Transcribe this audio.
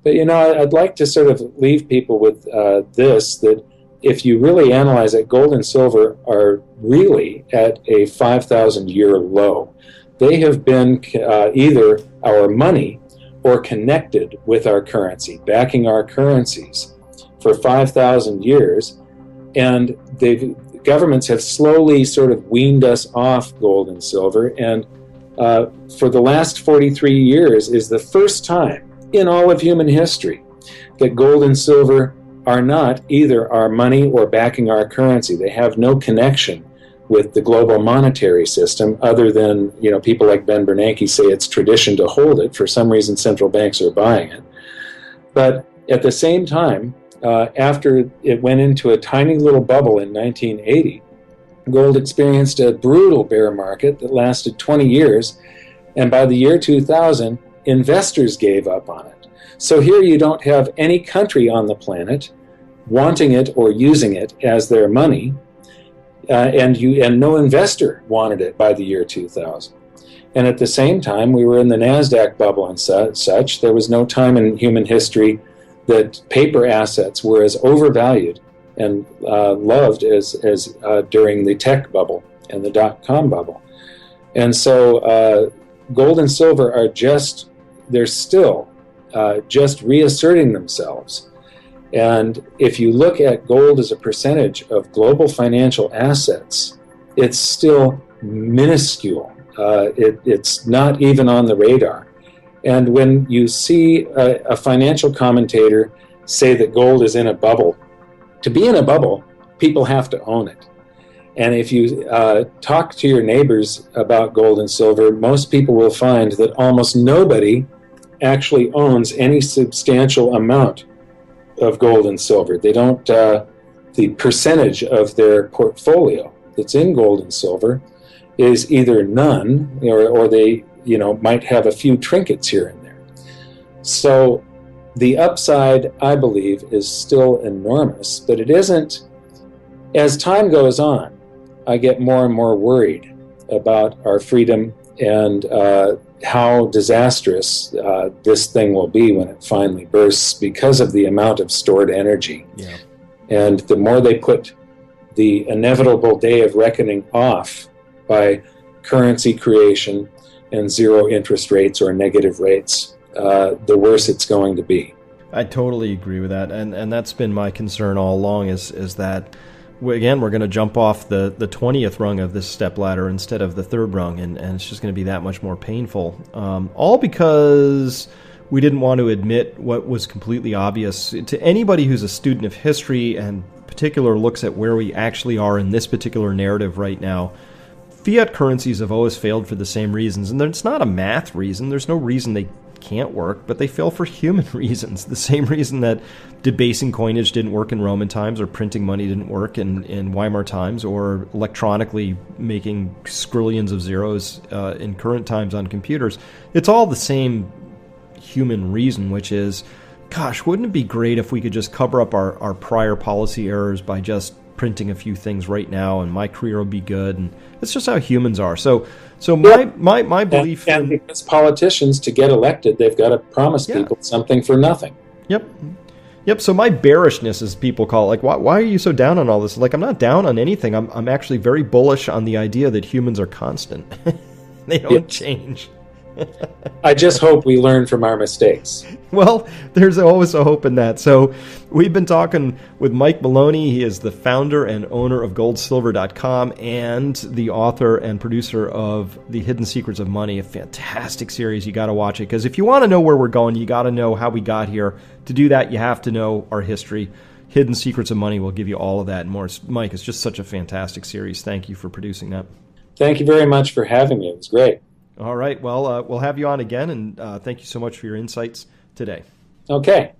But, I'd like to sort of leave people with this, that if you really analyze it, gold and silver are really at a 5,000-year low. They have been either our money or connected with our currency, backing our currencies for 5,000 years. And governments have slowly sort of weaned us off gold and silver. And for the last 43 years is the first time in all of human history that gold and silver are not either our money or backing our currency. They have no connection with the global monetary system other than, people like Ben Bernanke say it's tradition to hold it. For some reason, central banks are buying it. But at the same time, after it went into a tiny little bubble in 1980, gold experienced a brutal bear market that lasted 20 years. And by the year 2000, investors gave up on it. So here you don't have any country on the planet wanting it or using it as their money, and no investor wanted it by the year 2000. And at the same time, we were in the NASDAQ bubble and such. There was no time in human history that paper assets were as overvalued and loved as during the tech bubble and the dot-com bubble. And so gold and silver are they're still just reasserting themselves. And if you look at gold as a percentage of global financial assets, it's still minuscule. It's not even on the radar. And when you see a financial commentator say that gold is in a bubble, to be in a bubble, people have to own it. And if you talk to your neighbors about gold and silver, most people will find that almost nobody actually owns any substantial amount of gold and silver. They don't, the percentage of their portfolio that's in gold and silver is either none or they, might have a few trinkets here and there. So the upside, I believe, is still enormous, but it isn't. As time goes on, I get more and more worried about our freedom and how disastrous this thing will be when it finally bursts because of the amount of stored energy. Yeah. And the more they put the inevitable day of reckoning off by currency creation and zero interest rates or negative rates, the worse it's going to be. I totally agree with that. And that's been my concern all along is that, again, we're going to jump off the 20th rung of this stepladder instead of the third rung, and it's just going to be that much more painful. All because we didn't want to admit what was completely obvious. To anybody who's a student of history and particular looks at where we actually are in this particular narrative right now, fiat currencies have always failed for the same reasons. And it's not a math reason. There's no reason they can't work, but they fail for human reasons. The same reason that debasing coinage didn't work in Roman times, or printing money didn't work in Weimar times, or electronically making skrillions of zeros in current times on computers. It's all the same human reason, which is, gosh, wouldn't it be great if we could just cover up our prior policy errors by just printing a few things right now, and my career will be good. And it's just how humans are. So my belief... And because politicians, to get elected, they've got to promise people something for nothing. Yep. So my bearishness, as people call it, like, why are you so down on all this? Like, I'm not down on anything. I'm actually very bullish on the idea that humans are constant. They don't change. I just hope we learn from our mistakes. Well, there's always a hope in that. So we've been talking with Mike Maloney. He is the founder and owner of goldsilver.com and the author and producer of The Hidden Secrets of Money, a fantastic series. You got to watch it, because if you want to know where we're going, you got to know how we got here. To do that, you have to know our history. Hidden Secrets of Money will give you all of that and more. Mike, it's just such a fantastic series. Thank you for producing that. Thank you very much for having me. It was great. All right. Well, we'll have you on again, and thank you so much for your insights today. Okay.